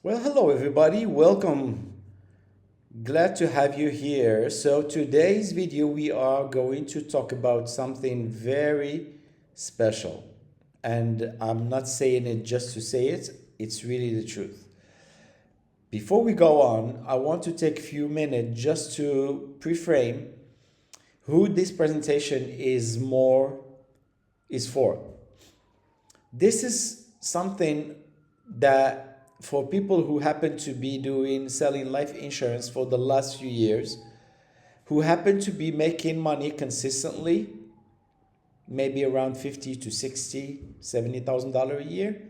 Well, hello everybody. Welcome. Glad to have you here. So today's video we are going to talk about something very special. And I'm not saying it just to say it. It's really the truth. Before we go on, I want to take a few minutes just to pre-frame who this presentation is for. This is something that for people who happen to be selling life insurance for the last few years, who happen to be making money consistently, maybe around 50 to 60, $70,000 a year.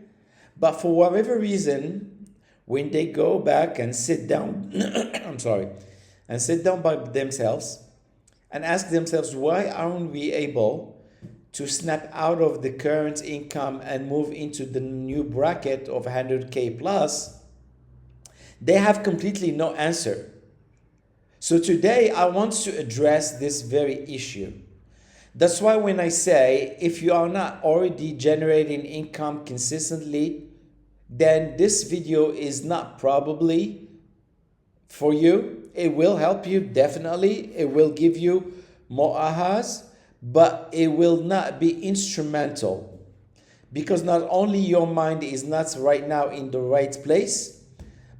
But for whatever reason, when they go back and sit down, and sit down by themselves and ask themselves, why aren't we able to snap out of the current income and move into the new bracket of 100K plus, they have completely no answer. So today I want to address this very issue. That's why when I say, if you are not already generating income consistently, then this video is not probably for you. It will help you, definitely. It will give you more ahas, but it will not be instrumental, because not only your mind is not right now in the right place,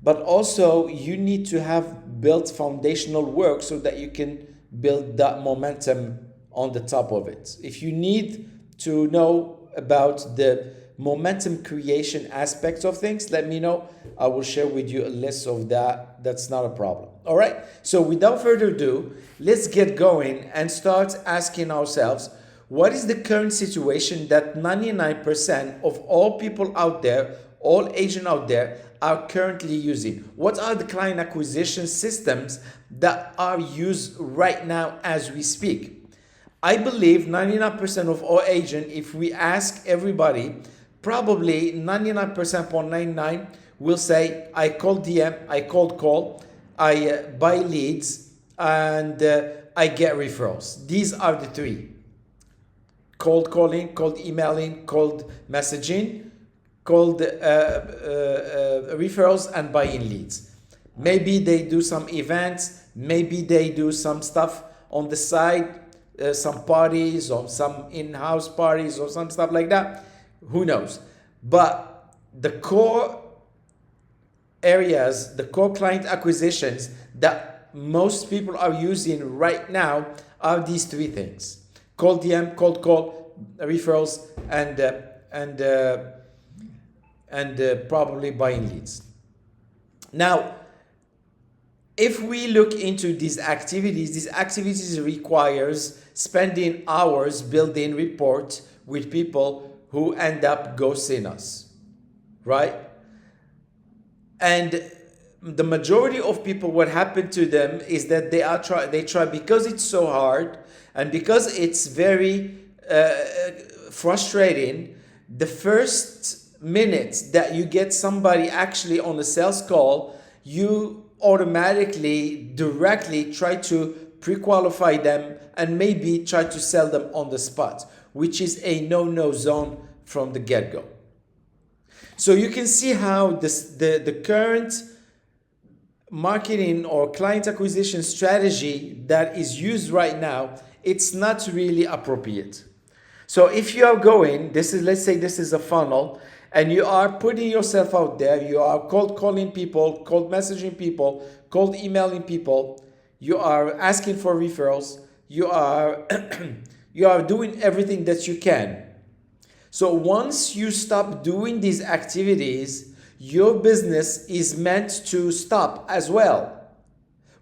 but also you need to have built foundational work so that you can build that momentum on the top of it. If you need to know about the momentum creation aspects of things, let me know. I will share with you a list of that. That's not a problem. All right. So without further ado, let's get going and start asking ourselves, what is the current situation that 99% of all people out there, all agents out there are currently using? What are the client acquisition systems that are used right now as we speak? I believe 99% of all agents, if we ask everybody, probably 99.99 will say, I call DM, I cold call, I buy leads, and I get referrals. These are the three: cold calling, cold emailing, cold messaging, cold referrals, and buying leads. Maybe they do some events, maybe they do some stuff on the side, some parties or some in-house parties or some stuff like that. Who knows? But the core areas, the core client acquisitions that most people are using right now are these three things: cold DM, cold call, referrals, and probably buying leads. Now, if we look into these activities requires spending hours building report with people who end up ghosting us, right? And the majority of people, what happened to them is that they try because it's so hard and because it's very frustrating. The first minute that you get somebody actually on a sales call, you automatically directly try to pre-qualify them and maybe try to sell them on the spot, which is a no-no zone from the get-go. So you can see how the current marketing or client acquisition strategy that is used right now, it's not really appropriate. So if you are going, let's say this is a funnel, and you are putting yourself out there, you are cold calling people, cold messaging people, cold emailing people, you are asking for referrals, you are you are doing everything that you can. So once you stop doing these activities, your business is meant to stop as well.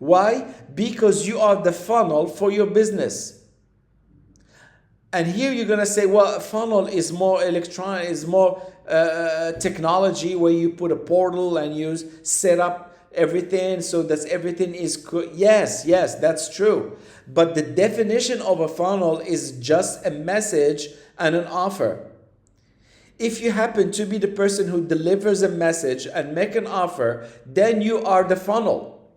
Why? Because you are the funnel for your business. And here you're gonna say, well, a funnel is more electronic, is more technology, where you put a portal and you set up everything so that everything is yes, that's true. But the definition of a funnel is just a message and an offer. If you happen to be the person who delivers a message and make an offer, then you are the funnel.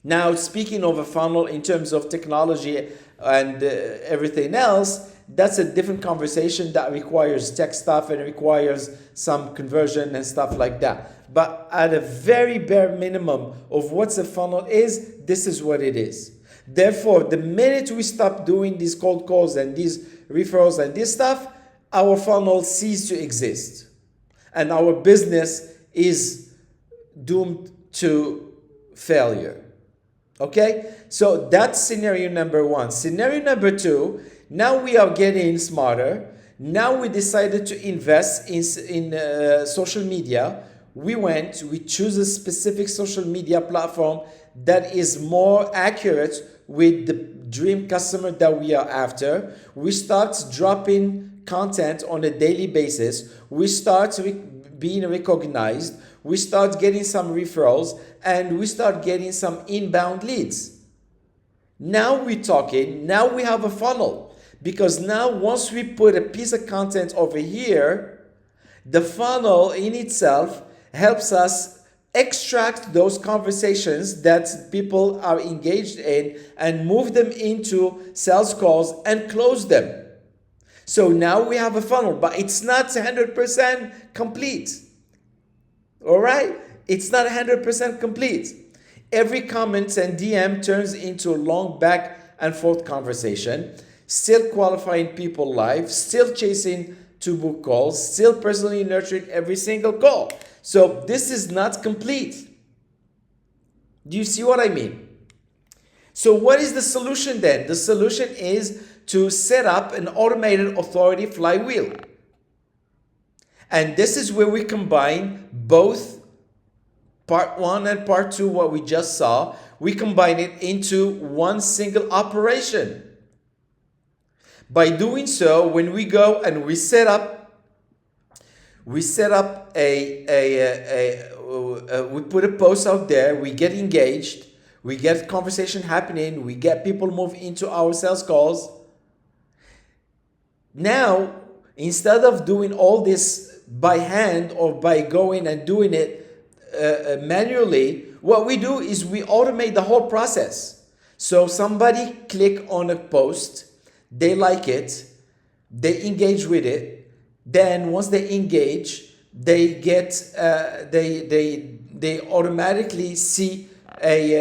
Now, speaking of a funnel in terms of technology and everything else, that's a different conversation that requires tech stuff and requires some conversion and stuff like that. But at a very bare minimum of what a funnel is, this is what it is. Therefore, the minute we stop doing these cold calls and these referrals and this stuff, our funnel ceases to exist. And our business is doomed to failure. Okay? So that's scenario number one. Scenario number two, now we are getting smarter. Now we decided to invest in social media. We choose a specific social media platform that is more accurate with the dream customer that we are after. We start dropping content on a daily basis. We start being recognized. We start getting some referrals, and we start getting some inbound leads. Now we're talking, now we have a funnel. Because now once we put a piece of content over here, the funnel in itself helps us extract those conversations that people are engaged in and move them into sales calls and close them. So now we have a funnel, but it's not 100% complete. All right? It's not 100% complete. Every comment and DM turns into a long back and forth conversation, still qualifying people live, still chasing to book calls, still personally nurturing every single call. So this is not complete. Do you see what I mean? So what is the solution then? The solution is to set up an automated authority flywheel. And this is where we combine both part one and part two, what we just saw. We combine it into one single operation. By doing so, when we go and we set up we put a post out there, we get engaged, we get conversation happening, we get people move into our sales calls. Now, instead of doing all this by hand or by going and doing it manually, what we do is we automate the whole process. So somebody click on a post, they like it, they engage with it. Then once they engage, they get they automatically see they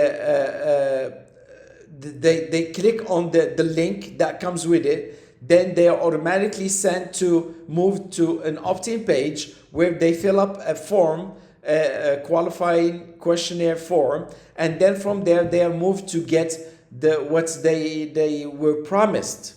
click on the link that comes with it. Then they are automatically sent to move to an opt-in page where they fill up a form, a qualifying questionnaire form, and then from there they are moved to get what they were promised.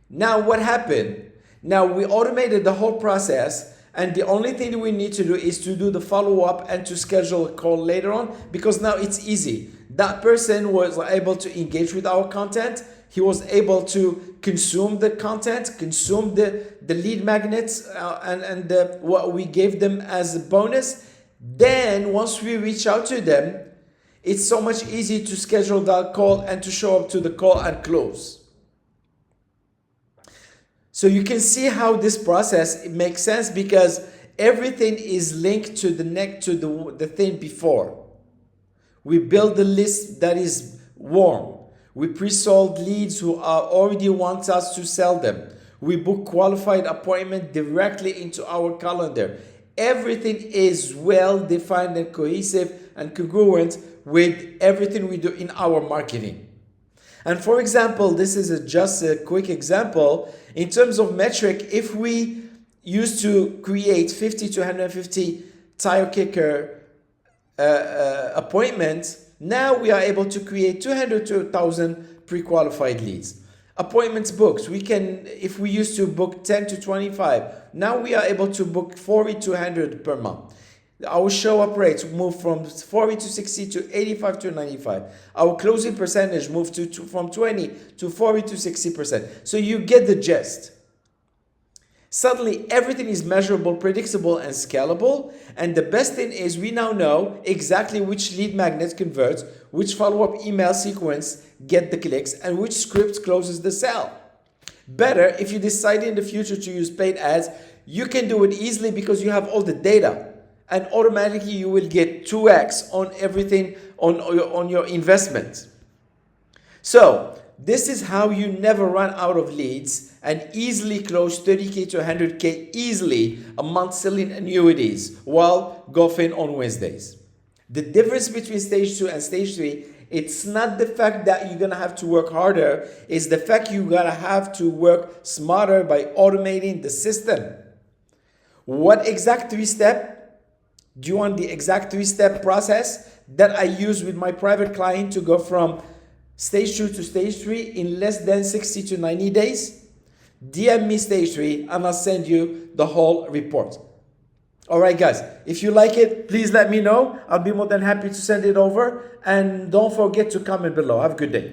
Now what happened? Now we automated the whole process, and the only thing we need to do is to do the follow-up and to schedule a call later on, because now it's easy. That person was able to engage with our content. He was able to consume the content, consume the lead magnets and what we gave them as a bonus. Then once we reach out to them, it's so much easier to schedule that call and to show up to the call and close. So you can see how this process, it makes sense, because everything is linked to the thing before. We build the list that is warm. We pre-sold leads who already want us to sell them. We book qualified appointment directly into our calendar. Everything is well defined and cohesive and congruent with everything we do in our marketing. And for example, this is just a quick example. In terms of metric, if we used to create 50 to 150 tire kicker appointments, now we are able to create 200 to 1,000 pre-qualified leads. Appointments booked, if we used to book 10 to 25, now we are able to book 40 to 100 per month. Our show-up rates moved from 40 to 60 to 85 to 95. Our closing percentage moved from 20 to 40 to 60%. So you get the gist. Suddenly, everything is measurable, predictable, and scalable. And the best thing is we now know exactly which lead magnet converts, which follow-up email sequence get the clicks, and which script closes the sale. Better, if you decide in the future to use paid ads, you can do it easily because you have all the data. And automatically you will get 2x on everything on your investment. So This is how you never run out of leads and easily close 30K to 100K easily a month selling annuities while golfing on Wednesdays. The difference between stage 2 and stage 3, it's not the fact that you're gonna have to work harder, it's the fact you're gonna have to work smarter by automating the system. What exact 3-step? Do you want the exact 3-step process that I use with my private client to go from stage 2 to stage 3 in less than 60 to 90 days? DM me stage 3 and I'll send you the whole report. All right, guys, if you like it, please let me know. I'll be more than happy to send it over. And don't forget to comment below. Have a good day.